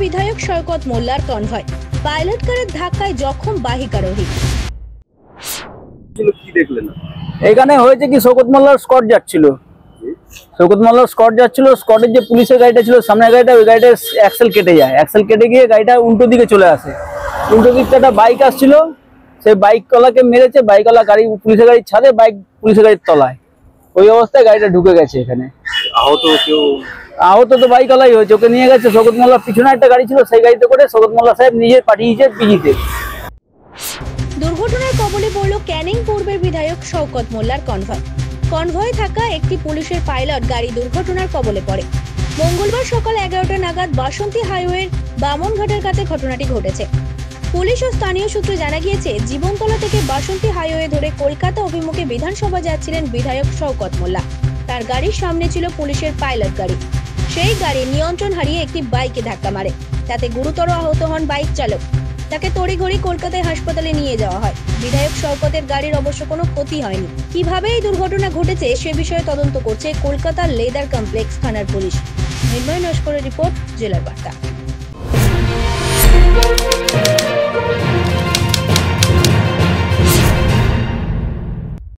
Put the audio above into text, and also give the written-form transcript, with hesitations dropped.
বিধায়ক শওকত মোল্লার convoy, pilot কারের ধাক্কায় জখম বাইক আরোহী। এখানে হয়েছে কি, শওকত মোল্লার স্কট যাচ্ছিল, স্কটের যে পুলিশের গাড়িটা ছিল সামনের গাড়িটা, ওই গাড়িটার অ্যাক্সেল কেটে যায়, অ্যাক্সেল কেটে গিয়ে গাড়িটা উল্টো দিকে চলে আসে। উল্টো দিকটা একটা বাইক আসছিল, সেই বাইকওয়ালাকে মেরেছে। বাইকওয়ালা গাড়ি পুলিশের গাড়ির ছাদে, বাইক পুলিশের গাড়ির তলায়, ওই অবস্থায় গাড়িটা ঢুকে গেছে। এখানে আহত তো বাইকওয়ালাই হয়েছে, ওকে নিয়ে গেছে। শওকত মোল্লার পিছনে একটা গাড়ি ছিল, সেই গাড়িতে করে শওকত মোল্লা সাহেব নিজে পাঠিয়েছে পিজিতে। দুর্ঘটনার কবলে পড়ল ক্যানিং পূর্বের বিধায়ক শওকত মোল্লার কনভয়ে থাকা একটি পুলিশের পাইলট গাড়ি দুর্ঘটনার কবলে পড়ে। মঙ্গলবার সকাল 11টা নাগাদ বাসন্তী হাইওয়ের বামনঘাটের কাছে ঘটনাটি ঘটেছে। পুলিশ ও স্থানীয় সূত্রে জানা গিয়েছে, জীবনতলা থেকে বাসন্তী হাইওয়ে ধরে কলকাতা অভিমুখে বিধানসভা যাচ্ছিলেন বিধায়ক শওকত মোল্লা। তার গাড়ির সামনে ছিল পুলিশের পাইলট গাড়ি। সেই গাড়ি নিয়ন্ত্রণ হারিয়ে একটি বাইকে ধাক্কা মারে, তাতে গুরুতর আহত হন বাইক চালক। তাকে তড়িঘড়ি কলকাতায় হাসপাতালে নিয়ে যাওয়া হয়। বিধায়ক শওকতের গাড়ির অবশ্য কোনো ক্ষতি হয়নি। কিভাবে এই দুর্ঘটনা ঘটেছে সে বিষয়ে তদন্ত করছে কলকাতার লেদার কমপ্লেক্স থানার পুলিশ। নির্ময় নস্করের রিপোর্ট, জেলার বার্তা।